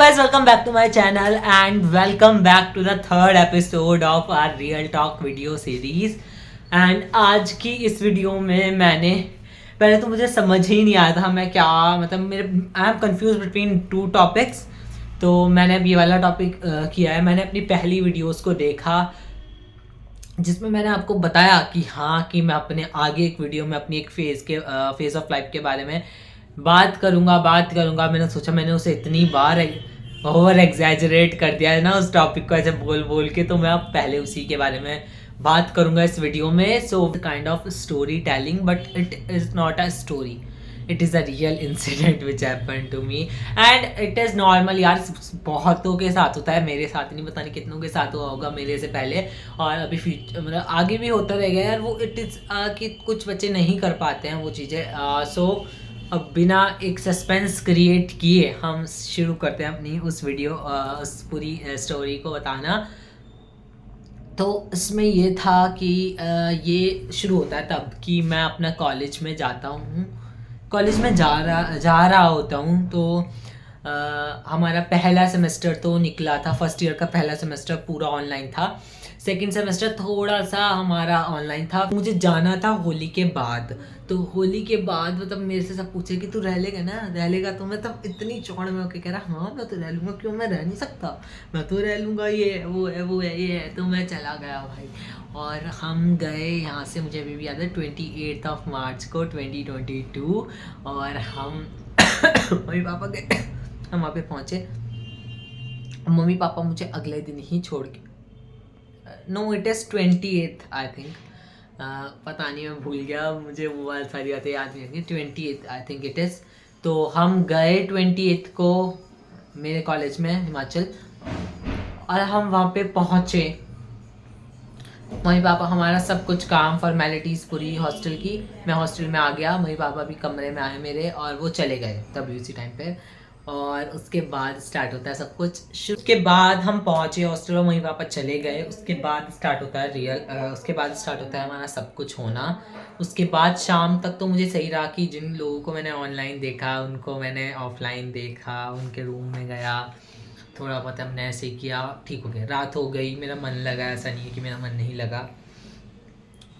guys, welcome back to my channel and welcome back to the third episode of our Real Talk video series. And आज की इस video में मैंने पहले तो मुझे समझ ही नहीं आया था मैं क्या मतलब मेरे I am confuse between two topics. तो मैंने अब ये वाला टॉपिक किया है. मैंने अपनी पहली वीडियोस को देखा जिसमें मैंने आपको बताया कि हाँ कि मैं अपने आगे एक वीडियो में अपनी एक फेज़ ऑफ लाइफ के बारे में बात करूँगा. मैंने सोचा मैंने उसे इतनी बार ओवर एग्जैजरेट कर दिया है ना उस टॉपिक को ऐसे बोल बोल के, तो मैं अब पहले उसी के बारे में बात करूँगा इस वीडियो में. So kind of story telling but it is not a story, it is a real incident which happen to me and it is normal. यार बहुतों के साथ होता है, मेरे साथ नहीं, पता नहीं कितनों के साथ हुआ होगा मेरे से पहले और अभी फ्यूचर मतलब आगे भी होता रहेगा यार. वो इट इज़ कि कुछ बच्चे नहीं कर पाते हैं वो चीज़ें. सो अब बिना एक सस्पेंस क्रिएट किए हम शुरू करते हैं अपनी उस वीडियो उस पूरी स्टोरी को बताना. तो इसमें ये था कि ये शुरू होता है तब कि मैं अपना कॉलेज में जाता हूँ, कॉलेज में जा रहा होता हूँ. तो हमारा पहला सेमेस्टर तो निकला था, फर्स्ट ईयर का पहला सेमेस्टर पूरा ऑनलाइन था. सेकंड सेमेस्टर थोड़ा सा हमारा ऑनलाइन था. मुझे जाना था होली के बाद. तो होली के बाद मतलब मेरे से सब पूछे कि तू रह लेगा ना, रह लेगा. तो मैं तब इतनी चौड़ में होकर कह रहा हाँ मैं तो रह लूँगा, क्यों मैं रह नहीं सकता, मैं तो रह लूँगा, ये वो है ये है. तो मैं चला गया भाई और हम गए यहाँ से, मुझे अभी भी याद है 28 मार्च को 2022. और हम मम्मी पापा गए, हम वहाँ पे पहुँचे. मम्मी पापा मुझे अगले दिन ही छोड़ के, no it is 28 I think, पता नहीं मैं भूल गया, मुझे वो वाली सारी बातें याद नहीं रहती. 28 आई थिंक इट इज़. तो हम गए 28 को मेरे कॉलेज में हिमाचल और हम वहाँ पे पहुँचे. मम्मी पापा हमारा सब कुछ काम फॉर्मेलिटीज़ पूरी हॉस्टल की, मैं हॉस्टल में आ गया, मम्मी पापा भी कमरे में आए मेरे और वो चले गए तभी उसी टाइम पे. और उसके बाद स्टार्ट होता है सब कुछ. उसके बाद हम पहुँचे हॉस्टल और मम्मी पापा चले गए. उसके बाद स्टार्ट होता है उसके बाद स्टार्ट होता है हमारा सब कुछ होना. उसके बाद शाम तक तो मुझे सही रहा कि जिन लोगों को मैंने ऑनलाइन देखा उनको मैंने ऑफलाइन देखा, उनके रूम में गया, थोड़ा बहुत हमने ऐसे किया, ठीक हो गया. रात हो गई, मेरा मन लगा, ऐसा नहीं है कि मेरा मन नहीं लगा.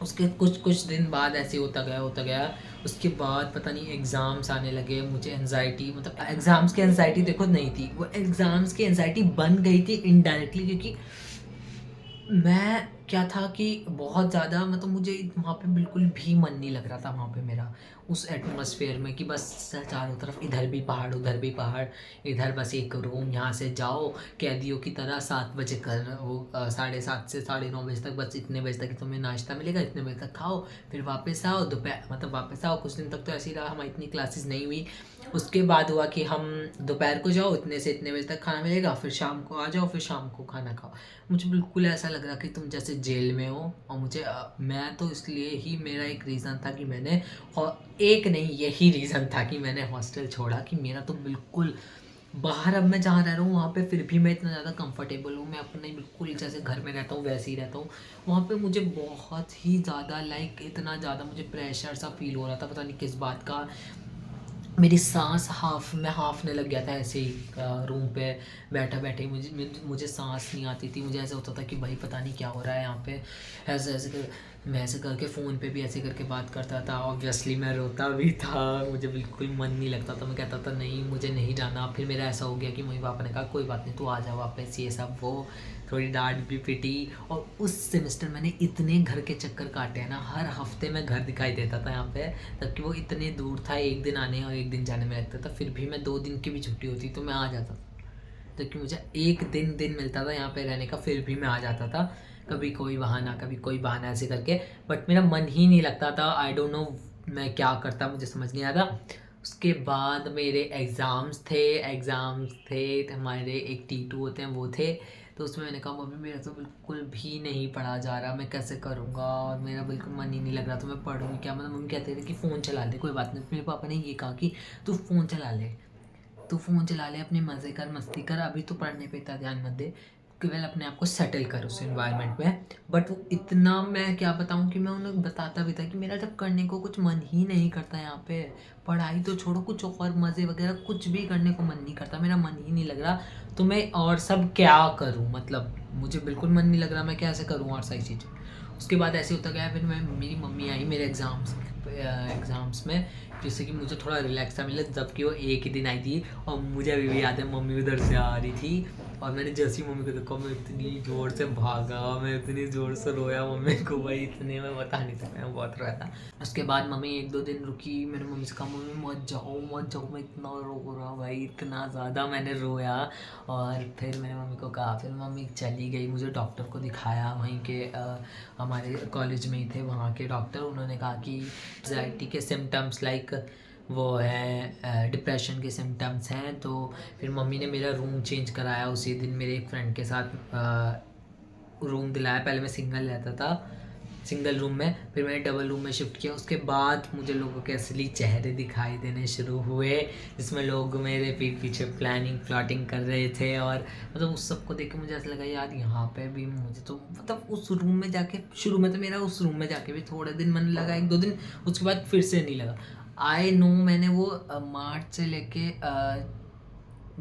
उसके कुछ दिन बाद ऐसे होता गया. उसके बाद पता नहीं एग्ज़ाम्स आने लगे. मुझे एनजाइटी, मतलब एग्ज़ाम्स की एनजाइटी देखो नहीं थी, वो एग्ज़ाम्स की एनजाइटी बन गई थी इनडायरेक्टली, क्योंकि मैं क्या था कि बहुत ज़्यादा मतलब मुझे वहाँ पे बिल्कुल भी मन नहीं लग रहा था वहाँ पे मेरा उस एटमॉस्फेयर में कि बस चारों तरफ इधर भी पहाड़ उधर भी पहाड़, इधर बस एक रूम, यहाँ से जाओ कैदियों की तरह 7 बजे कर वो 7:30 से 9:30 तक, बस इतने बजे तक तुम्हें नाश्ता मिलेगा, इतने बजे तक खाओ, फिर वापस आओ दोपहर, मतलब वापस आओ. कुछ दिन तक तो ऐसे ही रहा, हमारी इतनी क्लासेस नहीं हुई. उसके बाद हुआ कि हम दोपहर को जाओ, इतने से इतने बजे तक खाना मिलेगा, फिर शाम को आ जाओ, फिर शाम को खाना खाओ. मुझे बिल्कुल ऐसा लग रहा कि तुम जैसे जेल में हो. और मुझे मैं तो इसलिए ही, मेरा एक रीज़न था कि मैंने, एक नहीं यही रीज़न था कि मैंने हॉस्टल छोड़ा कि मेरा तो बिल्कुल बाहर, अब मैं जहाँ रह रहा हूँ वहाँ पे फिर भी मैं इतना ज़्यादा कंफर्टेबल हूँ, मैं अपने बिल्कुल जैसे घर में रहता हूँ वैसे ही रहता हूँ. वहाँ पे मुझे बहुत ही ज़्यादा इतना ज़्यादा मुझे प्रेशर सा फील हो रहा था, पता नहीं किस बात का. मेरी सांस हाफने लग गया था ऐसे ही रूम पे बैठे मुझे सांस नहीं आती थी. मुझे ऐसा होता था कि भाई पता नहीं क्या हो रहा है यहाँ पे. मैं ऐसे करके फ़ोन पे भी ऐसे करके बात करता था. ऑब्वियसली मैं रोता भी था, मुझे बिल्कुल मन नहीं लगता था. मैं कहता था नहीं मुझे नहीं जाना. फिर मेरा ऐसा हो गया कि मम्मी पापा ने कहा कोई बात नहीं तू आ जा वापस, ये सब वो, थोड़ी डांट भी पिटी. और उस सेमेस्टर मैंने इतने घर के चक्कर काटे हैं ना, हर हफ्ते में घर दिखाई देता था यहाँ पे, तब वो इतने दूर था, एक दिन आने और एक दिन जाने में लगता था. फिर भी मैं 2 दिन की भी छुट्टी होती तो मैं आ जाता था, तो कि मुझे एक दिन मिलता था यहाँ पे रहने का, फिर भी मैं आ जाता था. कभी कोई बहाना ऐसे करके, बट मेरा मन ही नहीं लगता था. आई डोंट नो मैं क्या करता, मुझे समझ नहीं आता. उसके बाद मेरे एग्ज़ाम्स थे हमारे, एक T2 होते हैं वो थे. तो उसमें मैंने कहा मम्मी मेरा तो बिल्कुल भी नहीं पढ़ा जा रहा, मैं कैसे करूँगा, और मेरा बिल्कुल मन ही नहीं लग रहा, तो मैं पढ़ूँ क्या. मतलब मम्मी कहते थे कि फ़ोन चला ले, कोई बात नहीं. मेरे पापा ने ये कहा कि तू फ़ोन चला ले, अपने मज़े कर, मस्ती कर, अभी तो पढ़ने पे इतना ध्यान मत दे. केवल अपने आप को सेटल कर उस इन्वायरमेंट में। बट वो इतना, मैं क्या बताऊँ कि मैं उन्हें बताता भी था कि मेरा जब करने को कुछ मन ही नहीं करता यहाँ पे, पढ़ाई तो छोड़ो, कुछ और मज़े वगैरह कुछ भी करने को मन नहीं करता, मेरा मन ही नहीं लग रहा, तो मैं और सब क्या करूँ, मतलब मुझे बिल्कुल मन नहीं लग रहा, मैं कैसे करूँ और सारी चीज़ें। उसके बाद ऐसे होता गया, फिर मेरी मम्मी आई मेरे एग्ज़ाम्स में, जिससे कि मुझे थोड़ा रिलैक्स था मिला, जबकि वो एक ही दिन आई थी। और मुझे अभी भी याद है मम्मी उधर से आ रही थी, और मैंने जैसी मम्मी को देखा मैं इतनी ज़ोर से भागा, मैं इतनी ज़ोर से रोया मम्मी को, भाई इतने में बता नहीं सकता, मैं बहुत रोया था। उसके बाद मम्मी 1-2 दिन रुकी, मैंने मम्मी से कहा मम्मी मत जाओ, मैं इतना रो रहा भाई, इतना ज़्यादा मैंने रोया। और फिर मैंने मम्मी को कहा, फिर मम्मी चली गई, मुझे डॉक्टर को दिखाया, वहीं के हमारे कॉलेज में ही थे वहाँ के डॉक्टर। उन्होंने कहा कि एंग्जाइटी के सिम्टम्स लाइक वो है डिप्रेशन के सिम्टम्स हैं। तो फिर मम्मी ने मेरा रूम चेंज कराया उसी दिन, मेरे एक फ्रेंड के साथ रूम दिलाया। पहले मैं सिंगल रहता था, सिंगल रूम में, फिर मैंने डबल रूम में शिफ्ट किया। उसके बाद मुझे लोगों के असली चेहरे दिखाई देने शुरू हुए, जिसमें लोग मेरे पीठ पीछे प्लॉटिंग कर रहे थे। और मतलब उस सब को देख के मुझे ऐसा लगा यार यहाँ पे भी मुझे तो, मतलब उस रूम में जाके, शुरू में तो मेरा उस रूम में जाके भी थोड़े दिन मन लगा, 1-2 दिन, उसके बाद फिर से नहीं लगा। आई नो मैंने वो मार्च से लेके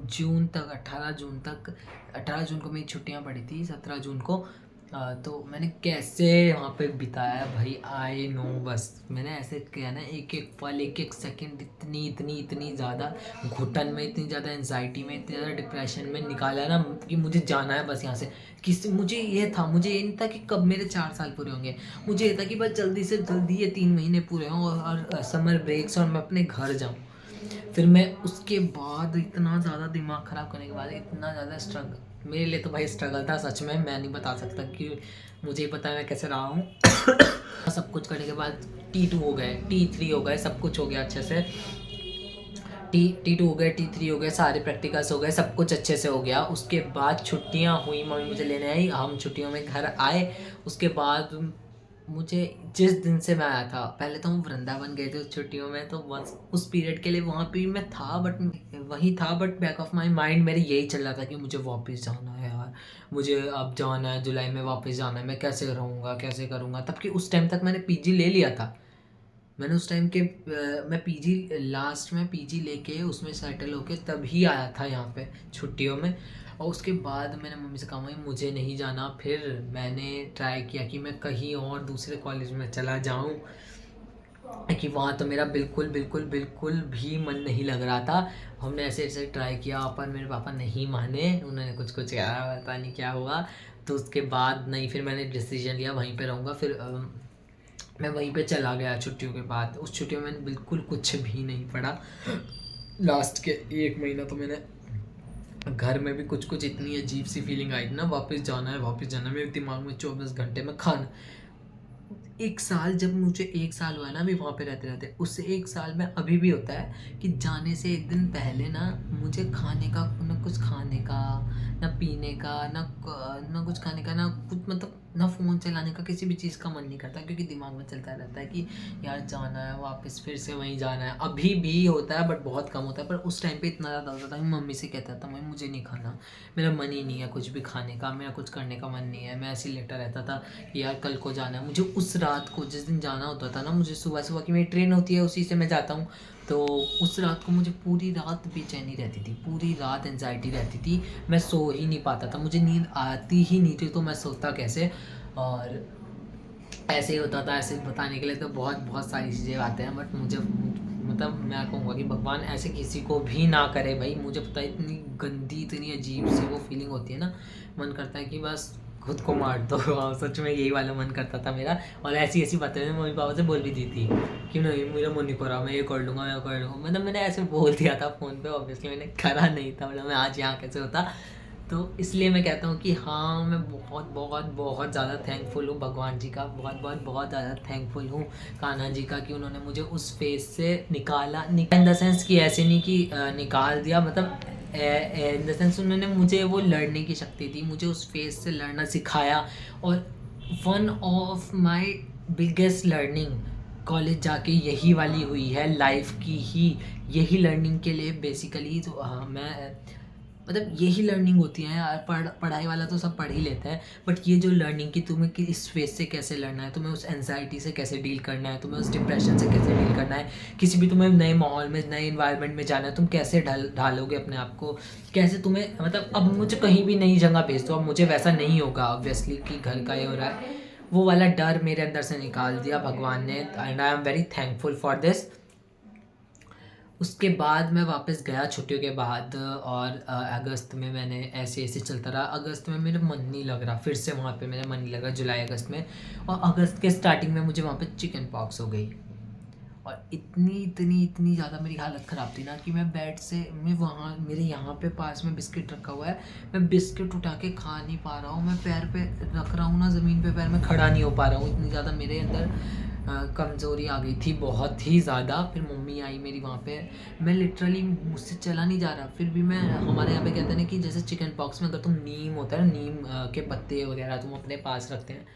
जून तक, 18 जून को मेरी छुट्टियां पड़ी थी, 17 जून को। तो मैंने कैसे वहाँ पे बिताया भाई, आई नो, बस मैंने ऐसे किया ना, एक एक पल, एक एक सेकंड इतनी ज़्यादा घुटन में, इतनी ज़्यादा एंजाइटी में, इतनी ज़्यादा डिप्रेशन में निकाला ना कि मुझे जाना है बस यहाँ से। मुझे ये नहीं था कि कब मेरे 4 साल पूरे होंगे, मुझे ये था कि बस जल्दी से जल्दी ये 3 महीने पूरे हों और समर ब्रेक्स, और मैं अपने घर जाऊँ। फिर मैं उसके बाद इतना ज़्यादा दिमाग ख़राब करने के बाद इतना ज़्यादा स्ट्रगल, मेरे लिए तो भाई स्ट्रगल था सच में, मैं नहीं बता सकता कि मुझे ही पता है मैं कैसे रहा हूँ। सब कुछ करने के बाद T2 हो गए, T3 हो गए, सब कुछ हो गया अच्छे से, T2 हो गए, T3 हो गए, सारे प्रैक्टिकल्स हो गए, सब कुछ अच्छे से हो गया। उसके बाद छुट्टियाँ हुई, मम्मी मुझे लेने आई, हम छुट्टियों में घर आए। उसके बाद मुझे, जिस दिन से मैं आया था, पहले तो हम वृंदावन गए थे उस छुट्टियों में, तो बस उस पीरियड के लिए वहाँ पे मैं था, but back of my mind मेरे यही चल रहा था कि मुझे वापस जाना है यार, मुझे अब जाना है, जुलाई में वापस जाना है, मैं कैसे रहूँगा, कैसे करूँगा। तब कि उस टाइम तक मैंने पीजी ले लिया था, मैंने उस टाइम के मैं पीजी लास्ट में पीजी लेके उसमें सेटल होके तभी आया था यहाँ पे छुट्टियों में। और उसके बाद मैंने मम्मी से कहा मुझे नहीं जाना। फिर मैंने ट्राई किया कि मैं कहीं और दूसरे कॉलेज में चला जाऊँ, कि वहाँ तो मेरा बिल्कुल भी मन नहीं लग रहा था। हमने ऐसे ऐसे ट्राई किया, पर मेरे पापा नहीं माने, उन्होंने कुछ कहा, पता नहीं क्या हुआ। तो उसके बाद नहीं, फिर मैंने डिसीजन लिया वहीं पे रहूँगा। फिर मैं वहीं पे चला गया छुट्टियों के बाद। उस छुट्टियों में मैंने बिल्कुल कुछ भी नहीं पढ़ा। लास्ट के 1 महीना तो मैंने घर में भी कुछ इतनी अजीब सी फीलिंग आई थी ना, वापस जाना है, मेरे दिमाग में 24 घंटे में खाना। 1 साल, जब मुझे 1 साल हुआ ना अभी वहाँ पे रहते उससे 1 साल में अभी भी होता है कि जाने से 1 दिन पहले ना मुझे खाने का, ना कुछ खाने का, ना पीने का, ना कुछ खाने का, ना कुछ, मतलब ना फ़ोन चलाने का, किसी भी चीज़ का मन नहीं करता, क्योंकि दिमाग में चलता रहता है कि यार जाना है वापस, फिर से वहीं जाना है। अभी भी होता है बट बहुत कम होता है, पर उस टाइम पे इतना ज़्यादा होता था। मैं मम्मी से कहता था मैं मुझे नहीं खाना, मेरा मन ही नहीं है कुछ भी खाने का, मेरा कुछ करने का मन नहीं है। मैं ऐसे ही लेटा रहता था कि यार कल को जाना है मुझे। उस रात को जिस दिन जाना होता था ना, मुझे सुबह की मेरी ट्रेन होती है, उसी से मैं जाता हूँ। तो उस रात को मुझे पूरी रात बेचैनी रहती थी, पूरी रात एंजाइटी रहती थी, मैं सो ही नहीं पाता था, मुझे नींद आती ही नहीं थी, तो मैं सोता कैसे। और ऐसे ही होता था। ऐसे बताने के लिए तो बहुत सारी चीज़ें आते हैं, बट मुझे, मतलब मैं कहूँगा कि भगवान ऐसे किसी को भी ना करे भाई। मुझे पता है इतनी गंदी, इतनी अजीब सी वो फीलिंग होती है ना, मन करता है कि बस खुद को मार दो। सच में यही वाला मन करता था मेरा। और ऐसी बातें मैं मम्मी पापा से बोल भी दी थी कि नहीं मेरा मन नहीं कर रहा, मैं ये कर लूँगा, मतलब मैंने ऐसे बोल दिया था फ़ोन पे। ऑब्वियसली मैंने करा नहीं था, मतलब मैं आज यहाँ कैसे होता। तो इसलिए मैं कहता हूँ कि हाँ, मैं बहुत ज़्यादा थैंकफुल हूँ भगवान जी का, बहुत ज़्यादा थैंकफुल हूँ कान्हा जी का, कि उन्होंने मुझे उस फेज़ से निकाला इन द सेंस कि ऐसे नहीं कि निकाल दिया, मतलब इन द सेंस उन्होंने मुझे वो लड़ने की शक्ति दी, मुझे उस फेज़ से लड़ना सिखाया। और one of my biggest learning college जाके यही वाली हुई है, लाइफ की ही यही लर्निंग के लिए बेसिकली। तो मैं मतलब यही लर्निंग होती है यार। पढ़ाई वाला तो सब पढ़ ही लेता है, बट ये जो लर्निंग कि तुम्हें कि इस फेस से कैसे लड़ना है, तुम्हें उस एनजाइटी से कैसे डील करना है, तुम्हें उस डिप्रेशन से कैसे डील करना है, किसी भी तुम्हें नए माहौल में नए इन्वायरमेंट में जाना है, तुम कैसे ढालोगे अपने आप को, कैसे तुम्हें मतलब अब मुझे कहीं भी नई जगह भेज दो, अब मुझे वैसा नहीं होगा ऑब्वियसली कि घर का ये हो रहा है। वो वाला डर मेरे अंदर से निकाल दिया भगवान ने, and I am very thankful for this. उसके बाद मैं वापस गया छुट्टियों के बाद, और अगस्त में मैंने ऐसे ऐसे चलता रहा। अगस्त में मेरा मन नहीं लग रहा, फिर से वहाँ पे मेरा मन नहीं लगा जुलाई अगस्त में, और अगस्त के स्टार्टिंग में मुझे वहाँ पे चिकन पॉक्स हो गई। और इतनी ज़्यादा मेरी हालत ख़राब थी ना कि मैं बेड से, मैं वहाँ मेरे यहाँ पे पास में बिस्किट रखा हुआ है, मैं बिस्किट उठा के खा नहीं पा रहा हूँ, मैं पैर पे रख रहा हूँ ना ज़मीन पे, पैर में खड़ा नहीं हो पा रहा हूँ, इतनी ज़्यादा मेरे अंदर कमज़ोरी आ गई थी, बहुत ही ज़्यादा। फिर मम्मी आई मेरी वहाँ पे, मैं लिटरली मुझसे चला नहीं जा रहा, फिर भी मैं, हमारे यहाँ पे कहते हैं ना कि जैसे चिकन पॉक्स में अगर तुम नीम होता है ना, नीम के पत्ते वगैरह तुम अपने पास रखते हैं,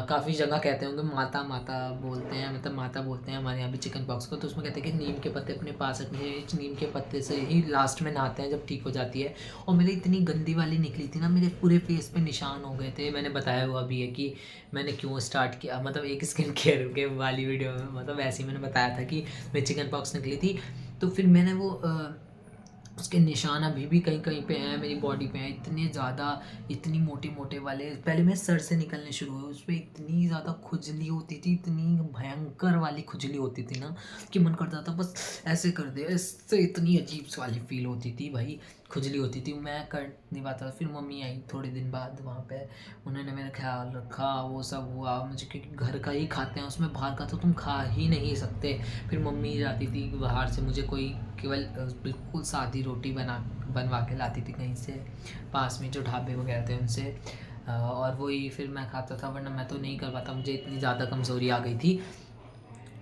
काफ़ी जगह कहते होंगे माता माता बोलते हैं, मतलब माता बोलते हैं हमारे यहाँ भी चिकन पॉक्स को, तो उसमें कहते हैं कि नीम के पत्ते अपने पास रखने चाहिए, नीम के पत्ते से ही लास्ट में नहाते हैं जब ठीक हो जाती है। और मेरी इतनी गंदी वाली निकली थी ना, मेरे पूरे फेस पे निशान हो गए थे। मैंने बताया हुआ भी है कि मैंने क्यों स्टार्ट किया, मतलब एक स्किन केयर के वाली वीडियो में, मतलब ऐसे ही मैंने बताया था कि मेरी चिकन पॉक्स निकली थी। तो फिर मैंने वो उसके निशान अभी भी कहीं कहीं पे हैं मेरी बॉडी पे हैं, इतने ज़्यादा, इतनी मोटे मोटे वाले। पहले मैं सर से निकलने शुरू हुए, उस पर इतनी ज़्यादा खुजली होती थी, इतनी भयंकर वाली खुजली होती थी ना कि मन करता था बस ऐसे कर दे, इससे इतनी अजीब सी वाली फील होती थी भाई, खुजली होती थी, मैं कर नहीं पाता। फिर मम्मी आई थोड़े दिन बाद वहाँ पे, उन्होंने मेरा ख्याल रखा, वो सब हुआ मुझे, क्योंकि घर का ही खाते हैं, उसमें बाहर का तो तुम खा ही नहीं सकते। फिर मम्मी जाती थी बाहर से, मुझे कोई केवल बिल्कुल सादी रोटी बनवा के लाती थी कहीं से, पास में जो ढाबे वगैरह थे उनसे, और वही फिर मैं खाता था, वरना मैं तो नहीं कर पाता, मुझे इतनी ज़्यादा कमज़ोरी आ गई थी।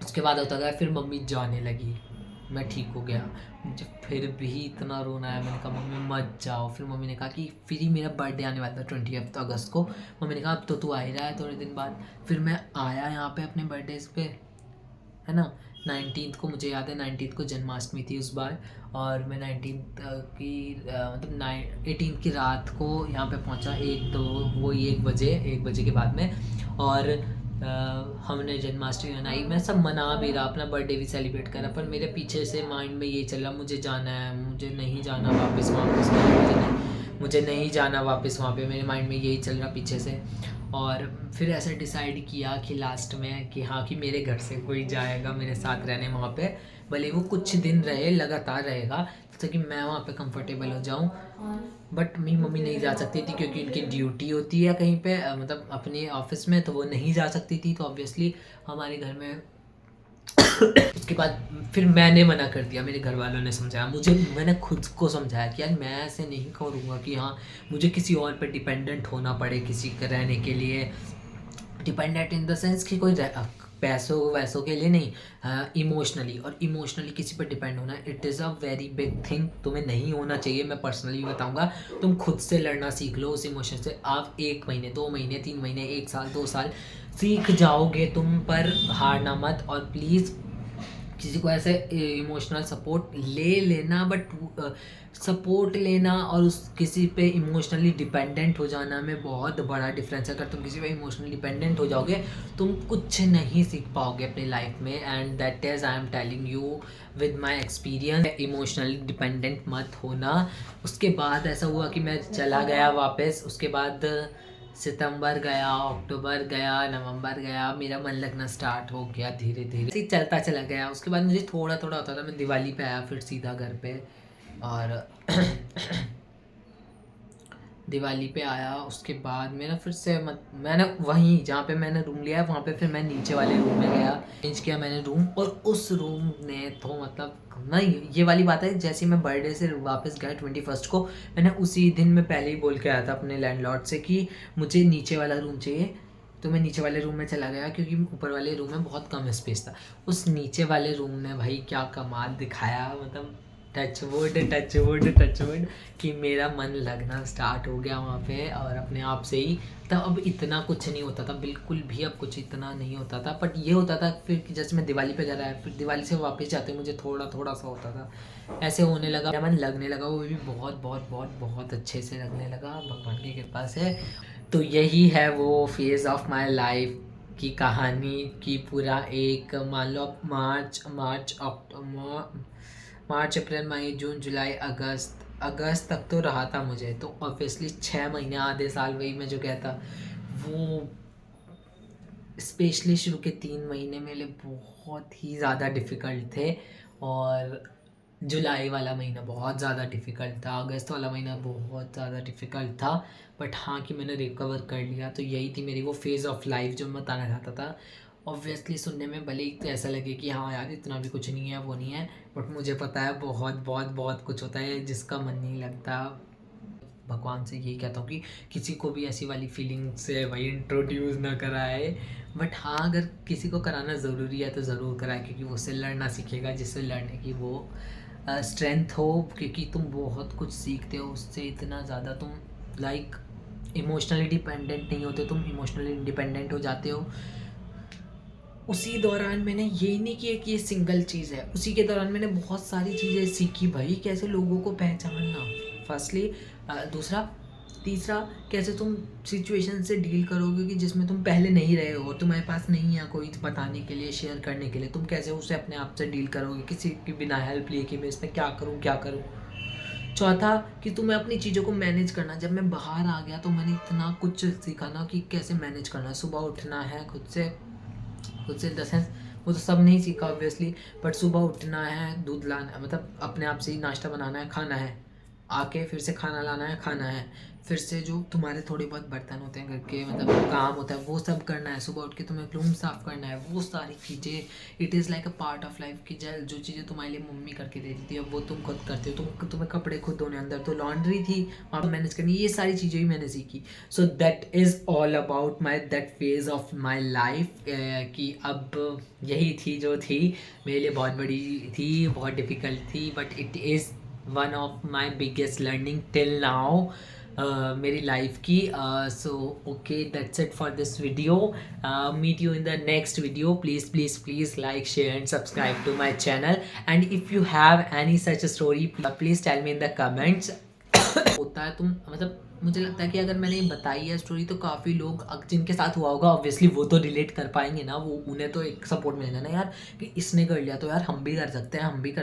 उसके बाद होता गया, फिर मम्मी जाने लगी, मैं ठीक हो गया, मुझे फिर भी इतना रोना आया। मैंने कहा मम्मी मत जाओ। फिर मम्मी ने कहा कि फिर ही मेरा बर्थडे आने वाला था 20 अगस्त को, मम्मी ने कहा अब तो तू आ ही रहा है थोड़े दिन बाद। फिर मैं आया यहाँ पे अपने बर्थडेज पे, है ना, 19 को, मुझे याद है 19 को जन्माष्टमी थी उस बार, और मैं 19 की मतलब 18 की रात को यहाँ पे पहुँचा, एक तो वही 1 बजे के बाद में, और हमने जन्माष्टमी मनाई, मैं सब मना भी रहा, अपना बर्थडे भी सेलिब्रेट करा, पर मेरे पीछे से माइंड में ये चल रहा मुझे जाना है, मुझे नहीं जाना वापस मुझे नहीं जाना वापस वहाँ पे, मेरे माइंड में यही चल रहा पीछे से। और फिर ऐसा डिसाइड किया कि लास्ट में कि हाँ कि मेरे घर से कोई जाएगा मेरे साथ रहने वहाँ पे, भले वो कुछ दिन रहे, लगातार रहेगा, जैसे कि मैं वहाँ पे कंफर्टेबल हो जाऊँ। बट मेरी मम्मी नहीं जा सकती थी क्योंकि उनकी ड्यूटी होती है कहीं पे, मतलब अपने ऑफिस में, तो वो नहीं जा सकती थी, तो ऑब्वियसली हमारे घर में उसके बाद फिर मैंने मना कर दिया, मेरे घर वालों ने समझाया मुझे, मैंने खुद को समझाया कि यार मैं ऐसे नहीं करूँगा कि हाँ मुझे किसी और पर डिपेंडेंट होना पड़े किसी के रहने के लिए। डिपेंडेंट इन द सेंस कि कोई पैसों वैसों के लिए नहीं, इमोशनली, और इमोशनली किसी पर डिपेंड होना, it is a very big thing, तुम्हें नहीं होना चाहिए। मैं पर्सनली बताऊंगा, तुम खुद से लड़ना सीख लो उस इमोशन से। आप 1 महीने 2 महीने 3 महीने 1 साल 2 साल सीख जाओगे तुम, पर हारना मत। और प्लीज़ किसी को ऐसे इमोशनल सपोर्ट ले लेना, बट सपोर्ट लेना और उस किसी पे इमोशनली डिपेंडेंट हो जाना में बहुत बड़ा डिफरेंस है। अगर तुम किसी पे इमोशनली डिपेंडेंट हो जाओगे तुम कुछ नहीं सीख पाओगे अपनी लाइफ में, and that is I am telling you with my experience. Emotionally dependent मत होना। उसके बाद ऐसा हुआ कि मैं चला गया वापस, उसके बाद सितंबर गया, अक्टूबर गया, नवंबर गया, मेरा मन लगना स्टार्ट हो गया धीरे धीरे चलता चला गया। उसके बाद मुझे थोड़ा थोड़ा होता था, मैं दिवाली पे आया फिर सीधा घर पे, और दिवाली पे आया। उसके बाद मेरा फिर से मैंने वहीं जहाँ पे मैंने रूम लिया है वहाँ पे फिर मैं नीचे वाले रूम में गया, चेंज किया मैंने रूम, और उस रूम ने तो मतलब नहीं, ये वाली बात है, जैसे मैं बर्थडे से वापस गया 21 को, मैंने उसी दिन मैं पहले ही बोल के आया था अपने लैंडलॉर्ड से कि मुझे नीचे वाला रूम चाहिए, तो मैं नीचे वाले रूम में चला गया क्योंकि ऊपर वाले रूम में बहुत कम स्पेस था। उस नीचे वाले रूम ने भाई क्या कमाल दिखाया, मतलब टच वुड कि मेरा मन लगना स्टार्ट हो गया वहाँ पे और अपने आप से ही। तब अब इतना कुछ नहीं होता था, बिल्कुल भी अब कुछ इतना नहीं होता था, बट ये होता था फिर कि जैसे मैं दिवाली पे घर आया, फिर दिवाली से वापस जाते मुझे थोड़ा थोड़ा सा होता था, ऐसे होने लगा, मेरा मन लगने लगा, वो भी बहुत बहुत बहुत बहुत अच्छे से लगने लगा भगवान की कृपा से। तो यही है वो फेज़ ऑफ माई लाइफ की कहानी की पूरा एक मान लो आप मार्च अप्रैल मई जून जुलाई अगस्त तक तो रहा था मुझे, तो ऑब्वियसली 6 महीने आधे साल वही मैं जो कहता वो स्पेशली शुरू के 3 महीने मेरे लिए बहुत ही ज़्यादा डिफ़िकल्ट थे। और जुलाई वाला महीना बहुत ज़्यादा डिफ़िकल्ट था, अगस्त वाला महीना बहुत ज़्यादा डिफ़िकल्ट था, बट हाँ कि मैंने रिकवर कर लिया। तो यही थी मेरी वो फेज़ ऑफ लाइफ जो मैं बताना चाहता था। ऑब्वियसली सुनने में भले ही तो ऐसा लगे कि हाँ यार इतना भी कुछ नहीं है, वो नहीं है, बट मुझे पता है बहुत बहुत बहुत कुछ होता है जिसका मन नहीं लगता। भगवान से यही कहता हूँ कि किसी को भी ऐसी वाली फीलिंग से भाई इंट्रोड्यूस ना कराए, बट हाँ अगर किसी को कराना ज़रूरी है तो ज़रूर कराए, क्योंकि वो उससे लड़ना सीखेगा जिससे लड़ने की वो स्ट्रेंथ हो, क्योंकि तुम बहुत कुछ सीखते हो उससे, इतना ज़्यादा तुम लाइक इमोशनली डिपेंडेंट नहीं होते, तुम इमोशनली इंडिपेंडेंट हो जाते हो। उसी दौरान मैंने ये नहीं किया कि ये सिंगल चीज़ है, उसी के दौरान मैंने बहुत सारी चीज़ें सीखी भाई, कैसे लोगों को पहचानना फर्स्टली, दूसरा तीसरा कैसे तुम सिचुएशन से डील करोगे कि जिसमें तुम पहले नहीं रहे हो, तुम्हारे पास नहीं है कोई बताने के लिए, शेयर करने के लिए, तुम कैसे उसे अपने आप से डील करोगे किसी की बिना हेल्प लिए कि मैं इसमें क्या करूँ। चौथा कि तुम्हें अपनी चीज़ों को मैनेज करना। जब मैं बाहर आ गया तो मैंने इतना कुछ सीखा ना कि कैसे मैनेज करना, सुबह उठना है खुद से इन द सेंस वो तो सब नहीं सीखा ऑब्वियसली, बट सुबह उठना है, दूध लाना, मतलब अपने आप से ही नाश्ता बनाना है, खाना है, आके फिर से खाना लाना है, खाना है, फिर से जो तुम्हारे थोड़े बहुत बर्तन होते हैं घर के, मतलब काम होता है वो सब करना है, सुबह उठ के तुम्हें रूम साफ़ करना है, वो सारी चीज़ें it is like a part of life की जो चीज़ें तुम्हारे लिए मम्मी करके देती थी अब वो तुम खुद करते हो, तुम्हें कपड़े खुद धोने, अंदर तो लॉन्ड्री थी वहाँ पर मैनेज करनी, ये सारी चीज़ें ही मैंने सीखी। So that is all about my that phase of my life, कि अब यही थी जो थी मेरे लिए, बहुत बड़ी थी, बहुत डिफ़िकल्ट थी, but it is one of my biggest learning till now मेरी लाइफ की। So okay that's it for this video, meet you in the next video, please like share and subscribe to my channel, and if you have any such story please tell me in the comments. होता है तुम मतलब मुझे लगता है कि अगर मैंने बताई है स्टोरी तो काफ़ी लोग जिनके साथ हुआ होगा ऑब्वियसली वो तो रिलेट कर पाएंगे ना, वो उन्हें तो एक सपोर्ट मिलेगा ना यार कि इसने कर लिया तो यार हम भी कर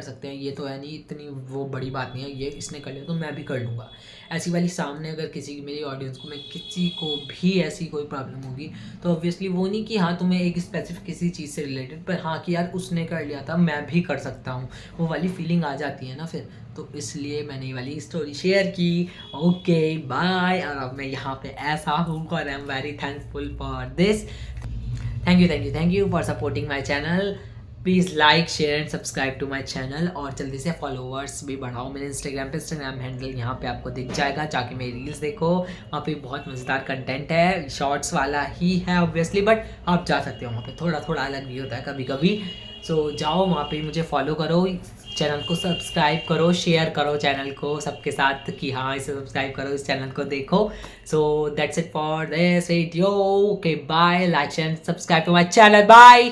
सकते हैं, ये तो है नहीं इतनी वो बड़ी बात नहीं है, ये इसने कर लिया तो मैं भी कर लूँगा। ऐसी वाली सामने अगर किसी मेरी ऑडियंस को, मैं किसी को भी ऐसी कोई प्रॉब्लम होगी तो ऑब्वियसली वो नहीं कि हाँ तुम्हें एक स्पेसिफिक किसी चीज़ से रिलेटेड, पर हाँ कि यार उसने कर लिया था मैं भी कर सकता हूँ, वो वाली फीलिंग आ जाती है ना फिर, तो इसलिए मैंने ये वाली स्टोरी शेयर की। ओके बाय, और अब मैं यहाँ पे ऐसा हूँ और I am very thankful for this. Thank you for supporting my channel, please like share and subscribe to my channel, और जल्दी से फॉलोअर्स भी बढ़ाओ मेरे इंस्टाग्राम हैंडल यहाँ पे आपको दिख जाएगा, जाके मेरी रील्स देखो, वहाँ पे बहुत मज़ेदार कंटेंट है, शॉर्ट्स वाला ही है ऑब्वियसली, बट आप जा सकते हो वहाँ पे, थोड़ा थोड़ा अलग भी होता है कभी कभी। सो जाओ वहाँ पे मुझे फॉलो करो, चैनल को सब्सक्राइब करो, शेयर करो चैनल को सबके साथ कि हाँ इसे सब्सक्राइब करो, इस चैनल को देखो। So that's it for this video, okay bye, like and subscribe to my channel, bye.